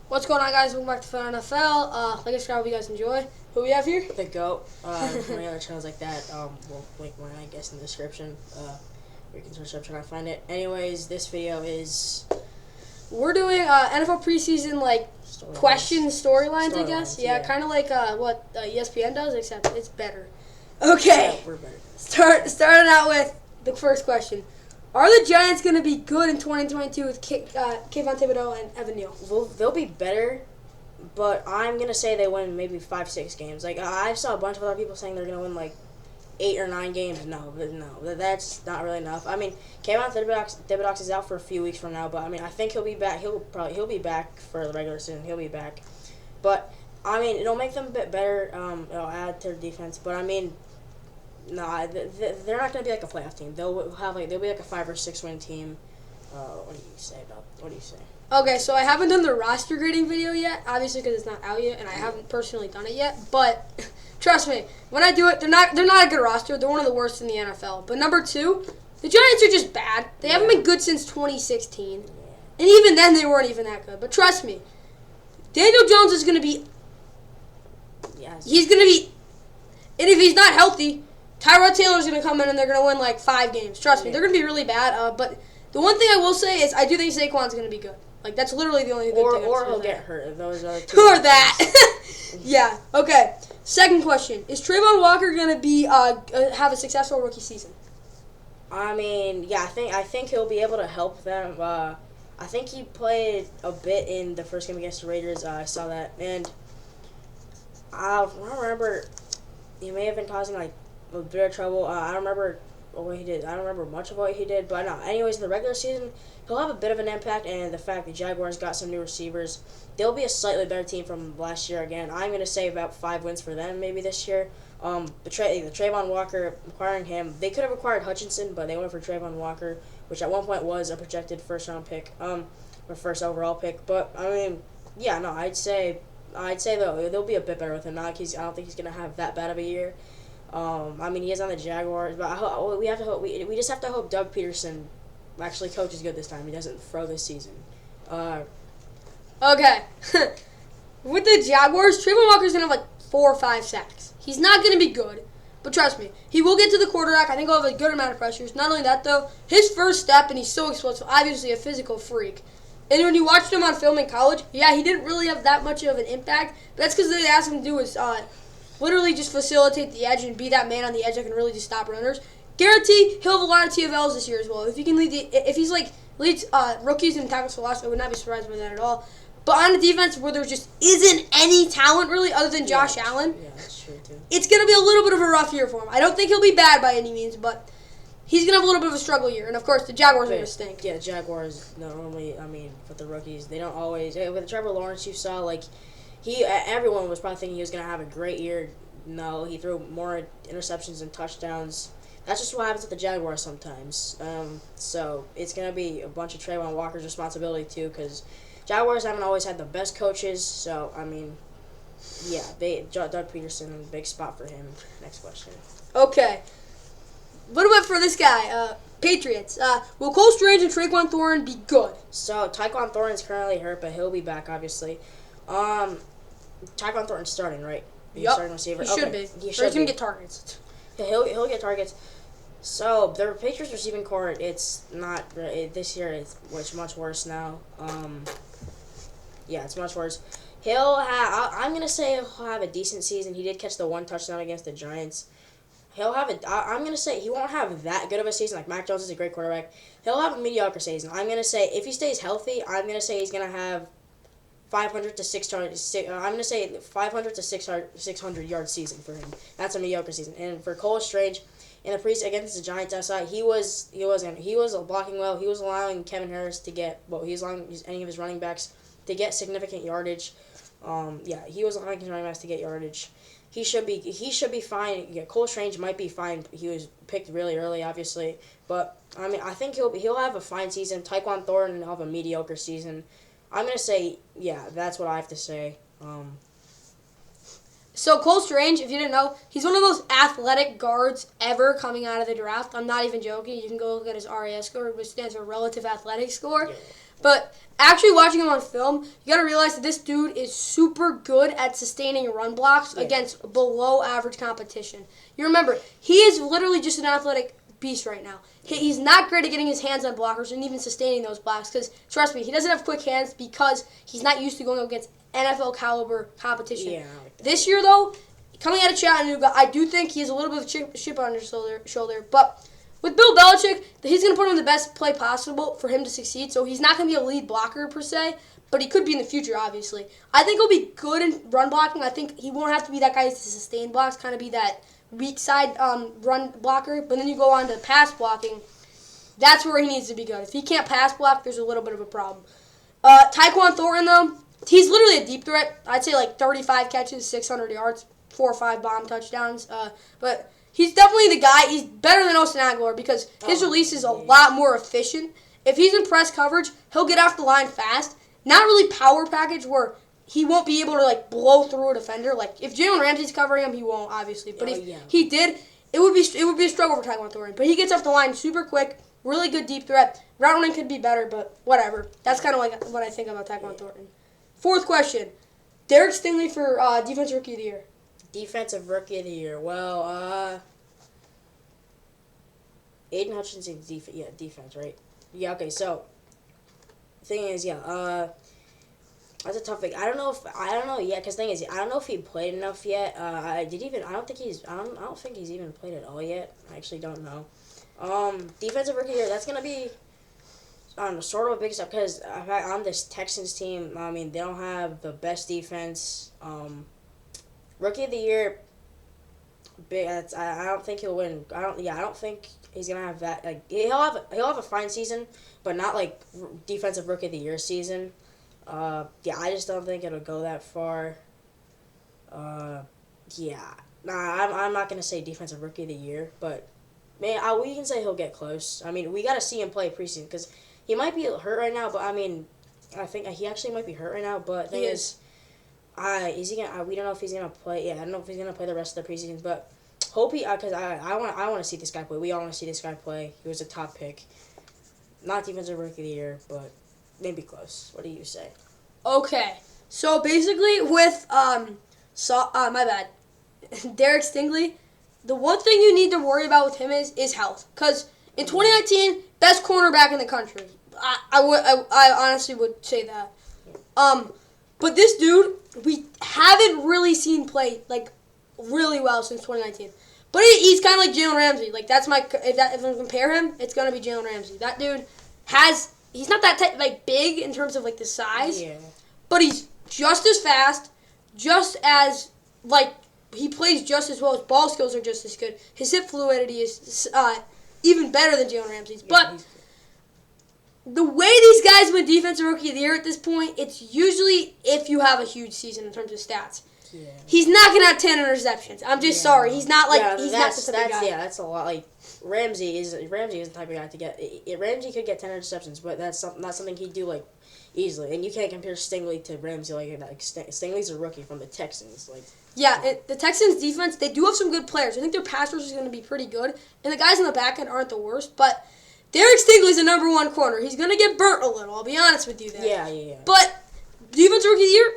What's going on, guys? Welcome back to Fun NFL. Like and subscribe if you guys enjoy. Who we have here? The GOAT. My other channels like that. We'll link mine, I guess, in the description. You can search up trying to find it. Anyways, this video is We're doing NFL preseason storylines, I guess. Yeah. Kind of like what ESPN does, except it's better. Okay. Yeah, we're better. Starting out with the first question. Are the Giants going to be good in 2022 with Kayvon Thibodeau and Evan Neal? Well, they'll be better, but I'm going to say they win maybe 5-6 games. Like, I saw a bunch of other people saying they're going to win, like, 8 or 9 games. No, that's not really enough. I mean, Kayvon Thibodeau is out for a few weeks from now, but, I mean, I think he'll be back. He'll be back for the regular season. He'll be back. But, I mean, it'll make them a bit better. It'll add to their defense. But, I mean, no, they're not going to be like a playoff team. They'll be like a 5 or 6 win team. What do you say? Okay, so I haven't done the roster grading video yet, obviously because it's not out yet, and I haven't personally done it yet. But trust me, when I do it, they're not a good roster. They're one of the worst in the NFL. But number 2, the Giants are just bad. They haven't been good since 2016, and even then they weren't even that good. But trust me, Daniel Jones is going to be. Yes. He's going to be, and if he's not healthy, Tyrod Taylor's going to come in and they're going to win like 5 games. Trust me, they're going to be really bad. But the one thing I will say is I do think Saquon's going to be good. Like, that's literally the only good thing. Or he'll get hurt. Those are two. Or that. Yeah. Okay. Second question: is Trayvon Walker going to be have a successful rookie season? I mean, yeah, I think he'll be able to help them. I think he played a bit in the first game against the Raiders. I saw that, and I don't remember. He may have been causing like a bit of trouble. I don't remember what he did. I don't remember much of what he did. But no, anyways, in the regular season, he'll have a bit of an impact. And the fact the Jaguars got some new receivers, they'll be a slightly better team from last year again. I'm going to say about 5 wins for them maybe this year. The Trayvon Walker, acquiring him, they could have acquired Hutchinson, but they went for Trayvon Walker, which at one point was a projected first-round pick, or first overall pick. But, I mean, yeah, no, I'd say they'll be a bit better with him. I don't think he's going to have that bad of a year. I mean, he is on the Jaguars, but we just have to hope Doug Peterson actually coaches good this time. He doesn't throw this season. Okay. With the Jaguars, Trayvon Walker's going to have like 4 or 5 sacks. He's not going to be good, but trust me, he will get to the quarterback. I think he'll have a good amount of pressures. Not only that, though, his first step, and he's so explosive, obviously a physical freak. And when you watched him on film in college, yeah, he didn't really have that much of an impact, but that's because they asked him to do is literally just facilitate the edge and be that man on the edge that can really just stop runners. Guarantee he'll have a lot of TFLs this year as well. If he can leads rookies in tackles for loss, I would not be surprised by that at all. But on the defense, where there just isn't any talent really other than Josh Allen, that's true too. It's going to be a little bit of a rough year for him. I don't think he'll be bad by any means, but he's going to have a little bit of a struggle year. And, of course, the Jaguars are going to stink. Yeah, Jaguars, normally, I mean, with the rookies, they don't always. With Trevor Lawrence, you saw, like, everyone was probably thinking he was going to have a great year. No, he threw more interceptions and touchdowns. That's just what happens with the Jaguars sometimes. So it's going to be a bunch of Trayvon Walker's responsibility, too, because Jaguars haven't always had the best coaches. So, I mean, yeah, Doug Peterson, big spot for him. Next question. Okay. What about for this guy? Patriots. Will Cole Strange and Tyquan Thornton be good? So, Tyquan Thornton's currently hurt, but he'll be back, obviously. Tyquan Thornton's starting, right? Yep. Starting receiver. He should be. He's going to get targets. Yeah, he'll get targets. So, the Patriots receiving core, it's not this year. It's much worse now. Yeah, it's much worse. I'm gonna say he'll have a decent season. He did catch the 1 touchdown against the Giants. I'm gonna say he won't have that good of a season. Like, Mac Jones is a great quarterback. He'll have a mediocre season. I'm gonna say if he stays healthy, I'm gonna say he's gonna have 500 to 600. I'm gonna say 500 to 600 yard season for him. That's a mediocre season. And for Cole Strange, in the preseason against the Giants outside, he was blocking well. He was allowing Kevin Harris to get he was allowing any of his running backs to get significant yardage. He was allowing his running backs to get yardage. He should be fine. Yeah, Cole Strange might be fine. He was picked really early, obviously, but I mean, I think he'll have a fine season. Tyquan Thornton will have a mediocre season. I'm gonna say, yeah, that's what I have to say. So Cole Strange, if you didn't know, he's one of the most athletic guards ever coming out of the draft. I'm not even joking. You can go look at his RAS score, which stands for Relative Athletic Score. Yeah. But actually watching him on film, you got to realize that this dude is super good at sustaining run blocks against below average competition. You remember, he is literally just an athletic beast right now. He's not great at getting his hands on blockers and even sustaining those blocks because, trust me, he doesn't have quick hands because he's not used to going up against NFL caliber competition. Yeah. This year, though, coming out of Chattanooga, I do think he has a little bit of a chip on his shoulder, but with Bill Belichick, he's going to put him in the best play possible for him to succeed, so he's not going to be a lead blocker per se, but he could be in the future, obviously. I think he'll be good in run blocking. I think he won't have to be that guy to sustain blocks, kind of be that weak side run blocker, but then you go on to pass blocking. That's where he needs to be good. If he can't pass block, there's a little bit of a problem. Tyquan Thornton, though, he's literally a deep threat. I'd say like 35 catches, 600 yards, 4 or 5 bomb touchdowns, but he's definitely the guy. He's better than Austin Aguilar because his release is a lot more efficient. If he's in press coverage, he'll get off the line fast. Not really power package where he won't be able to like blow through a defender. Like if Jalen Ramsey's covering him, he won't obviously. But if he did, it would be a struggle for Tyquan Thornton. But he gets off the line super quick, really good deep threat. Route running could be better, but whatever. That's kind of like what I think about Tyquan Thornton. Fourth question, Derek Stingley for Defensive Rookie of the Year. Defensive Rookie of the Year. Well, Aiden Hutchinson's defense, right? Yeah, okay, so the thing is, that's a tough thing. I don't know yet, because the thing is, I don't know if he played enough yet. I don't think he's even played at all yet. I actually don't know. Defensive Rookie of the Year, that's going to be sort of a big step, because on this Texans team, I mean, they don't have the best defense. Rookie of the Year, big. I don't think he'll win. I don't think he's gonna have that. Like he'll have a fine season, but not like Defensive Rookie of the Year season. I just don't think it'll go that far. I'm not gonna say Defensive Rookie of the Year, but man, we can say he'll get close. I mean, we gotta see him play preseason because he might be hurt right now, but I mean, I think he actually might be hurt right now. But the thing is. Is he gonna? We don't know if he's gonna play. Yeah, I don't know if he's gonna play the rest of the preseason, but hope he. Because I want to see this guy play. We all want to see this guy play. He was a top pick, not Defensive Rookie of the Year, but maybe close. What do you say? Okay, so basically with my bad, Derek Stingley, the one thing you need to worry about with him is health. Because in 2019, best cornerback in the country. I honestly would say that. But this dude, we haven't really seen play like really well since 2019. But he's kind of like Jalen Ramsey. Like that's if I compare him, it's gonna be Jalen Ramsey. That dude he's not that big in terms of like the size, but he's just as fast, just as he plays just as well. His ball skills are just as good. His hip fluidity is even better than Jalen Ramsey's. But the way these guys win Defensive Rookie of the Year at this point, it's usually if you have a huge season in terms of stats. Yeah. He's not going to have 10 interceptions. I'm just sorry. He's not he's not the type of guy. Yeah, that's a lot. Like Ramsey is the type of guy to get. Ramsey could get 10 interceptions, but that's not something he'd do easily. And you can't compare Stingley to Ramsey like that. Stingley's a rookie from the Texans. The Texans defense, they do have some good players. I think their pass rush is going to be pretty good, and the guys in the back end aren't the worst, but Derek Stingley's a number 1 corner. He's going to get burnt a little, I'll be honest with you there. Yeah. But Defensive Rookie of the Year,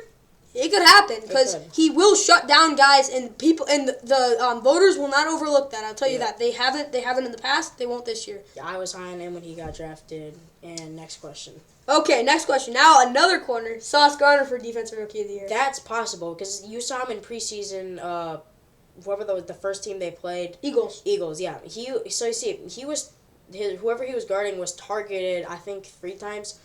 it could happen because he will shut down guys, and people and the voters will not overlook that. I'll tell you that. They haven't in the past. They won't this year. Yeah, I was high on him when he got drafted. And next question. Okay, next question. Now another corner, Sauce Gardner for Defensive Rookie of the Year. That's possible because you saw him in preseason. Whoever the first team they played. Eagles, yeah. Whoever he was guarding was targeted, I think, 3 times.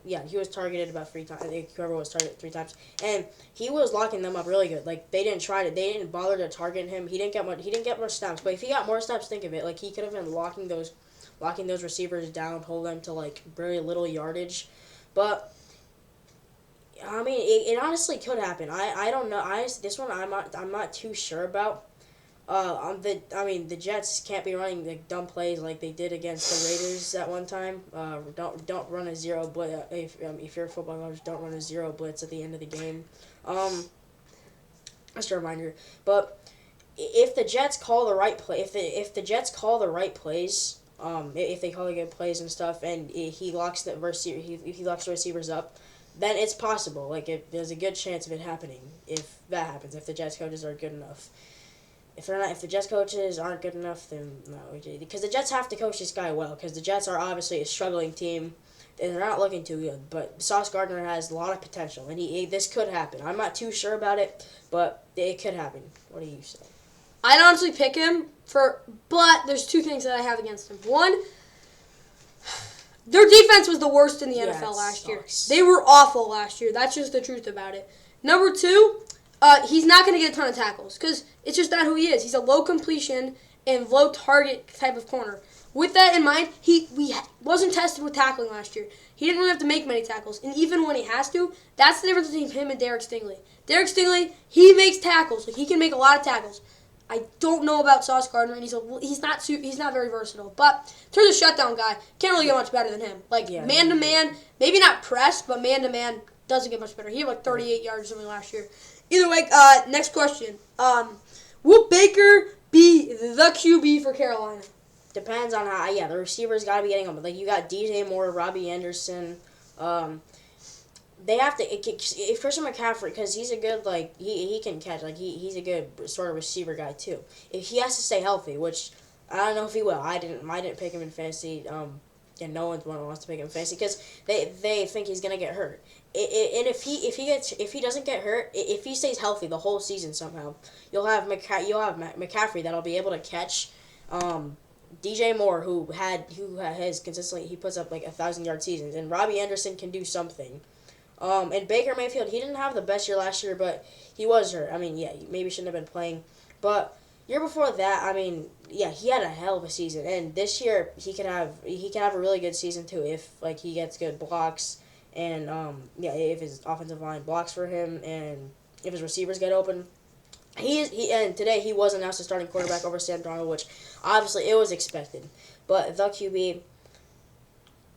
He was targeted about 3 times. I think whoever was targeted 3 times, and he was locking them up really good. Like they didn't bother to target him. He didn't get much snaps. But if he got more snaps, think of it. Like he could have been locking those receivers down, hold them to very little yardage. But I mean, it honestly could happen. I don't know. This one I'm not too sure about. The Jets can't be running dumb plays like they did against the Raiders at one time. Don't run a zero blitz. If you're a football coach, don't run a zero blitz at the end of the game. Just a reminder. But if the Jets call the right play, if the Jets call the right plays, if they call it good plays and stuff, and he locks the receivers up, then it's possible. Like, there's a good chance of it happening if that happens, if the Jets coaches are good enough. If the Jets coaches aren't good enough, then no. Because the Jets have to coach this guy well, because the Jets are obviously a struggling team, and they're not looking too good. But Sauce Gardner has a lot of potential, and this could happen. I'm not too sure about it, but it could happen. What do you say? I'd honestly pick him but there's two things that I have against him. One, their defense was the worst in the NFL last year. They were awful last year. That's just the truth about it. Number two, he's not going to get a ton of tackles because it's just not who he is. He's a low completion and low target type of corner. With that in mind, we wasn't tested with tackling last year. He didn't really have to make many tackles. And even when he has to, that's the difference between him and Derek Stingley. Derek Stingley, he makes tackles. Like, he can make a lot of tackles. I don't know about Sauce Gardner, and he's not very versatile. But in terms of shutdown guy, can't really get much better than him. Like, man-to-man, maybe not press, but man-to-man doesn't get much better. He had like 38 yards or something last year. Either way, next question. Will Baker be the QB for Carolina? Depends on how. Yeah, the receivers got to be getting them. Like, you got DJ Moore, Robbie Anderson. They have to. If Christian McCaffrey, because he's a good, like, he can catch. Like, he's a good sort of receiver guy too. If he has to stay healthy, which I don't know if he will. I didn't pick him in fantasy. And no one wants to pick him in fantasy because they think he's gonna get hurt. And if he doesn't get hurt, if he stays healthy the whole season somehow, you'll have McCaffrey that'll be able to catch. DJ Moore, who has consistently, he puts up like 1,000-yard seasons, and Robbie Anderson can do something. And Baker Mayfield, he didn't have the best year last year, but he was hurt. I mean, yeah, maybe shouldn't have been playing, but year before that, I mean, yeah, he had a hell of a season, and this year he can have a really good season too if like he gets good blocks and if his offensive line blocks for him and if his receivers get open. And today he was announced as starting quarterback over Sam Darnold, which obviously it was expected. But the QB,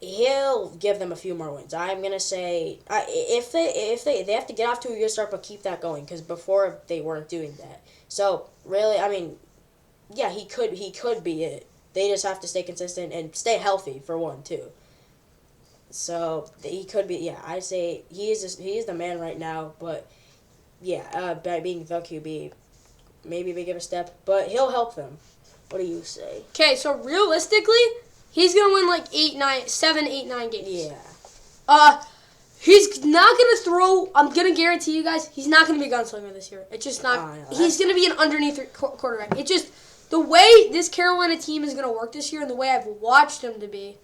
he'll give them a few more wins. I'm gonna say if they have to get off to a good start, but keep that going because before they weren't doing that. So really, I mean, yeah, he could be it. They just have to stay consistent and stay healthy for one too. So he could be. Yeah, I say he is the man right now, but. Yeah, by being the QB, maybe they give a step, but he'll help them. What do you say? Okay, so realistically, he's gonna win like 7, 8, 9 games. Yeah. He's not gonna throw. I'm gonna guarantee you guys, he's not gonna be a gunslinger this year. It's just not. No, he's gonna be an underneath quarterback. It's just the way this Carolina team is gonna work this year, and the way I've watched him to be.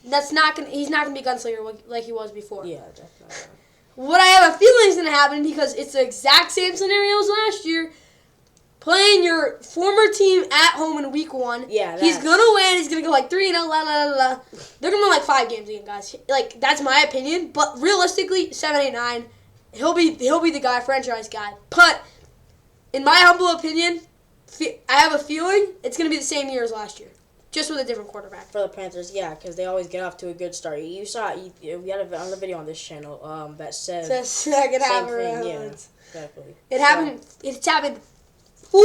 He's not gonna be a gunslinger like he was before. Yeah, definitely. What I have a feeling is going to happen, because it's the exact same scenario as last year, playing your former team at home in week 1. Yeah, he's going to win. He's going to go like 3-0, la, la, la, la. They're going to win like 5 games again, guys. Like, that's my opinion. But realistically, 7, 8, 9, he'll be the guy, franchise guy. But in my humble opinion, I have a feeling it's going to be the same year as last year. Just with a different quarterback. For the Panthers, yeah, because they always get off to a good start. You saw, we had a video on this channel that said the second half around. Yeah, exactly. It's happened 4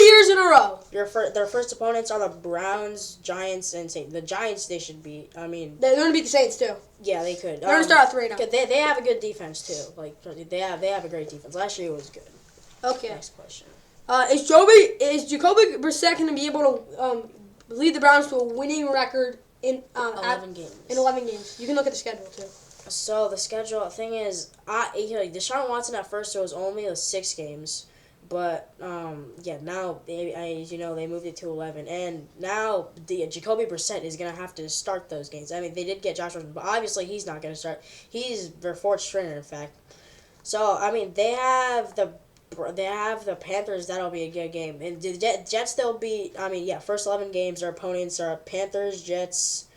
years in a row. Their first opponents are the Browns, Giants, and Saints. The Giants, they should beat. I mean, they're going to beat the Saints too. Yeah, they could. They're going to start 3-0. They have a good defense too. Like they have a great defense. Last year was good. Okay. Next question. Is Jacoby Brissett going to be able to lead the Browns to a winning record in 11 games? In 11 games. You can look at the schedule too. So the schedule thing is, Deshaun Watson at first it was only 6 games, but now as you know, they moved it to 11, and now Jacoby Brissett is gonna have to start those games. I mean, they did get Josh Rosen, but obviously he's not gonna start. He's their 4th stringer, in fact. So I mean, they have the Panthers. That'll be a good game. And the Jets, they'll be. I mean, yeah. First 11 games, their opponents are Panthers, Jets,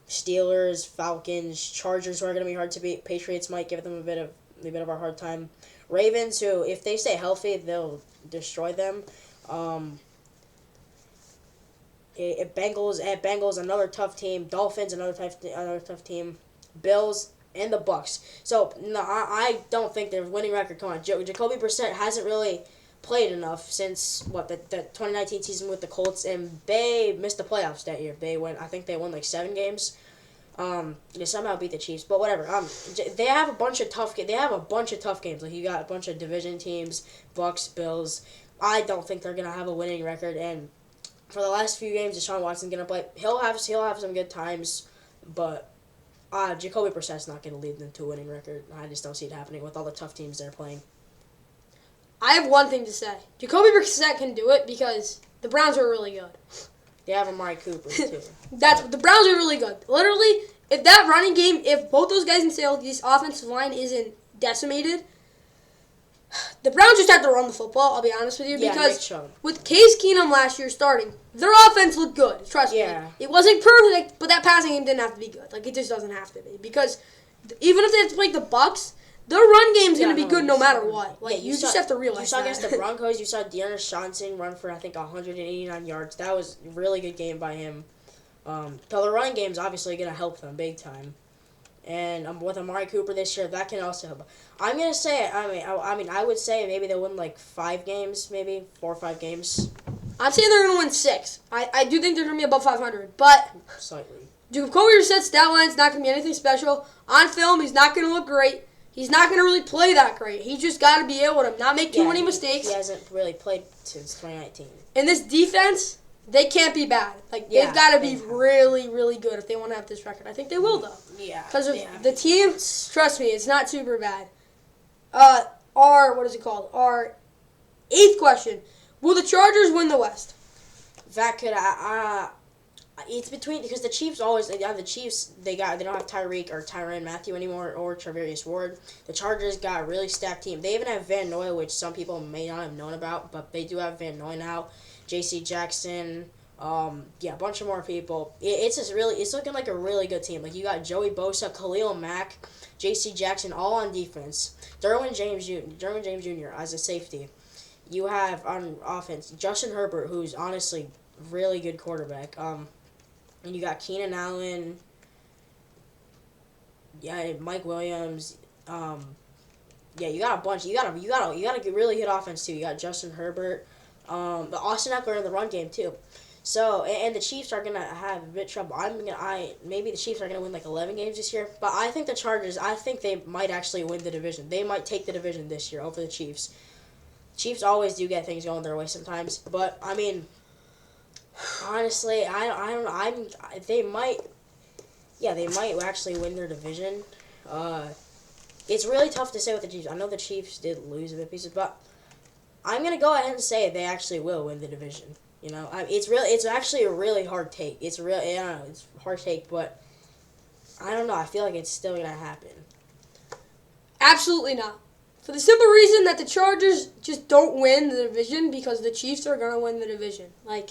Steelers, Falcons, Chargers, who are going to be hard to beat. Patriots might give them a bit of a hard time. Ravens, who if they stay healthy, they'll destroy them. Bengals, another tough team. Dolphins, another tough team. Bills. And the Bucks. So, no, I don't think their winning record. Come on, Jacoby Brissett hasn't really played enough since the 2019 season with the Colts, and they missed the playoffs that year. I think they won like 7 games. They somehow beat the Chiefs, but whatever. They have a bunch of tough games. Like, you got a bunch of division teams, Bucks, Bills. I don't think they're gonna have a winning record, and for the last few games, Deshaun Watson's gonna play. He'll have some good times, but Jacoby Brissett's not gonna lead them to a winning record. I just don't see it happening with all the tough teams they're playing. I have one thing to say. Jacoby Brissett can do it because the Browns are really good. They have Amari Cooper, too. The Browns are really good. Literally, if both those guys in this offensive line isn't decimated, the Browns just have to run the football, I'll be honest with you. Yeah, because with Case Keenum last year starting, their offense looked good. Trust me. It wasn't perfect, but that passing game didn't have to be good. Like, it just doesn't have to be. Because even if they have to play the Bucks, their run game's going to be good no matter what. Like, you just have to realize that. You saw against the Broncos, you saw Dearness Johnson run for, I think, 189 yards. That was a really good game by him. So the run game's obviously going to help them big time. And with Amari Cooper this year, that can also help. I'm going to say, I would say maybe they'll win like 5 games, maybe 4 or 5 games. I'm saying they're going to win 6. I do think they're going to be above 500, but slightly. Jacoby Brissett's stat line's not going to be anything special. On film, he's not going to look great. He's not going to really play that great. He's just got to be able to not make too many mistakes. He hasn't really played since 2019. In this defense, they can't be bad. Like, they've got to be really, really good if they want to have this record. I think they will, though. Yeah. Because of the team, trust me, it's not super bad. Our 8th question. Will the Chargers win the West? That could, it's between, because the Chiefs they don't have Tyreek or Tyrann Mathieu anymore, or Travarius Ward. The Chargers got a really stacked team. They even have Van Noy, which some people may not have known about, but they do have Van Noy now. J.C. Jackson, a bunch of more people. It's looking like a really good team. Like, you got Joey Bosa, Khalil Mack, J.C. Jackson, all on defense. Derwin James Jr. as a safety. You have on offense Justin Herbert, who's honestly really good quarterback. And you got Keenan Allen, Mike Williams. You got a bunch. You got a really good offense too. You got Justin Herbert, but Austin Eckler in the run game too. So, and the Chiefs are gonna have a bit of trouble. Maybe the Chiefs are gonna win like 11 games this year, but I think the Chargers. I think they might actually win the division. They might take the division this year over the Chiefs. Chiefs always do get things going their way sometimes, but I mean. Honestly, I don't know. They might actually win their division. It's really tough to say with the Chiefs. I know the Chiefs did lose a bit pieces, but I'm gonna go ahead and say they actually will win the division. You know, it's actually a really hard take. It's a hard take, but I don't know. I feel like it's still gonna happen. Absolutely not. For the simple reason that the Chargers just don't win the division because the Chiefs are gonna win the division. Like.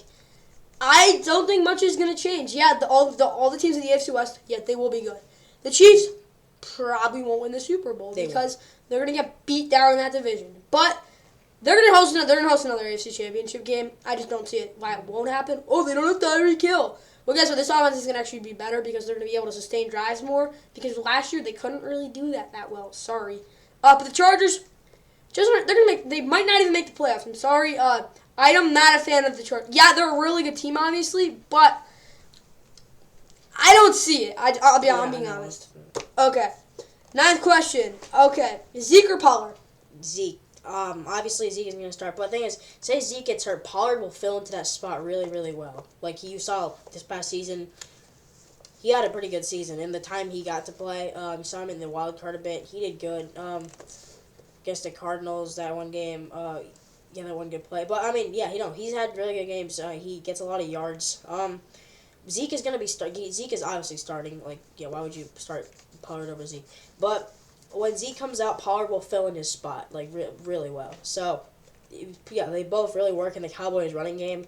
I don't think much is going to change. Yeah, all the teams in the AFC West, they will be good. The Chiefs probably won't win the Super Bowl because they're going to get beat down in that division. But they're going to host another AFC Championship game. I just don't see it. Why it won't happen? Oh, they don't have Tyreek Hill. Well, guess what? This offense is going to actually be better because they're going to be able to sustain drives more. Because last year they couldn't really do that well. Sorry, but the Chargers, they might not even make the playoffs. I'm sorry. I am not a fan of the Chargers. Yeah, they're a really good team, obviously, but I don't see it. I'm being honest. Okay. 9th question. Okay. Zeke or Pollard? Zeke. Obviously Zeke is going to start, but the thing is, say Zeke gets hurt, Pollard will fill into that spot really, really well. Like you saw this past season, he had a pretty good season. In the time he got to play, you saw him in the wild card a bit. He did good. Against the Cardinals, that one game, that one good play. But, I mean, he's had really good games. He gets a lot of yards. Zeke is going to be Zeke is obviously starting. Like, why would you start Pollard over Zeke? But when Zeke comes out, Pollard will fill in his spot, like, really well. So, they both really work in the Cowboys running game.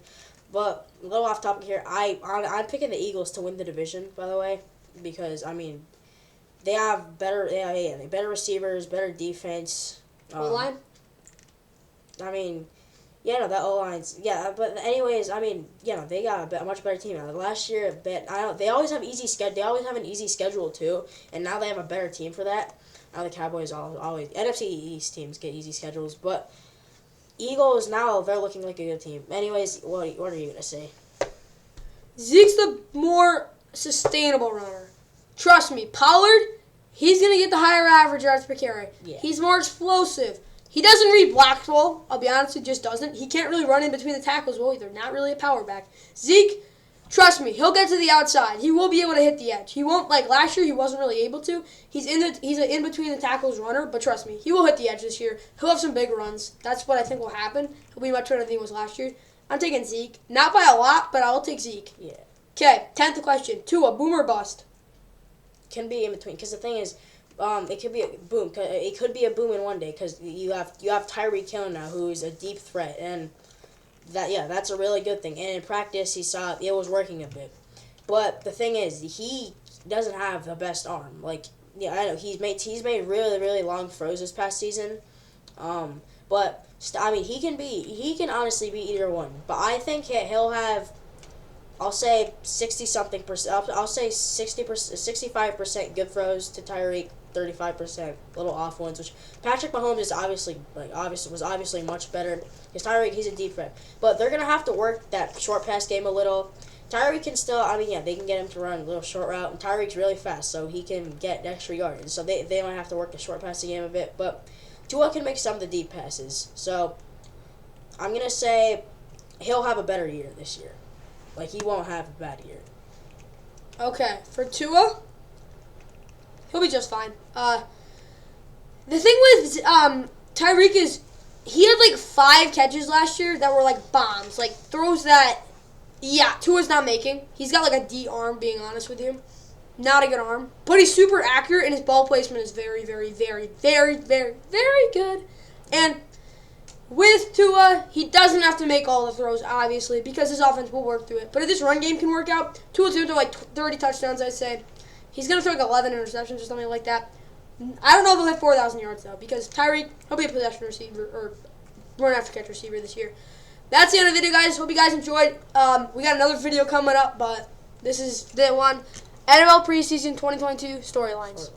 But, a little off topic here, I'm picking the Eagles to win the division, by the way. Because, I mean, they have better receivers, better defense. O-line? I mean, that O-line's, but anyways, I mean, they got a much better team. Last year, they always have they always have an easy schedule too, and now they have a better team for that. Now the Cowboys always NFC East teams get easy schedules, but Eagles now they're looking like a good team. Anyways, what are you gonna say? Zeke's the more sustainable runner. Trust me, Pollard, he's going to get the higher average yards per carry. Yeah. He's more explosive. He doesn't read blocks well. I'll be honest, he just doesn't. He can't really run in between the tackles well either. Not really a power back. Zeke, trust me, he'll get to the outside. He will be able to hit the edge. He won't, like last year, he wasn't really able to. He's an in between the tackles runner, but trust me, he will hit the edge this year. He'll have some big runs. That's what I think will happen. He'll be much better than he was last year. I'm taking Zeke. Not by a lot, but I will take Zeke. Yeah. Okay, 10th question. Tua, boom or bust? Can be in between, because the thing is, it could be a boom. It could be a boom in one day, because you have Tyreek Hill now, who's a deep threat, and that's a really good thing. And in practice, he saw it was working a bit. But the thing is, he doesn't have the best arm. Like, yeah, I know he's made really really long throws this past season, but I mean he can honestly be either one. But I think he'll have. I'll say 60-something%. I'll say 65% good throws to Tyreek, 35% little off ones. Which Patrick Mahomes is was obviously much better. Because Tyreek, he's a deep threat, but they're gonna have to work that short pass game a little. Tyreek can still. They can get him to run a little short route, and Tyreek's really fast, so he can get extra yardage. So they might have to work the short passing game a bit, but Tua can make some of the deep passes. So I'm gonna say he'll have a better year this year. Like, he won't have a bad year. Okay, for Tua, he'll be just fine. The thing with Tyreek is he had like 5 catches last year that were like bombs, like throws that, Tua's not making. He's got like a D arm, being honest with you. Not a good arm. But he's super accurate, and his ball placement is very, very, very, very, very, very good. And with Tua, he doesn't have to make all the throws, obviously, because his offense will work through it. But if this run game can work out, Tua's going to throw like 30 touchdowns, I'd say. He's going to throw like 11 interceptions or something like that. I don't know if he'll hit 4,000 yards, though, because Tyreek, he'll be a possession receiver or run-after-catch receiver this year. That's the end of the video, guys. Hope you guys enjoyed. We got another video coming up, but this is the one. NFL Preseason 2022 Storylines.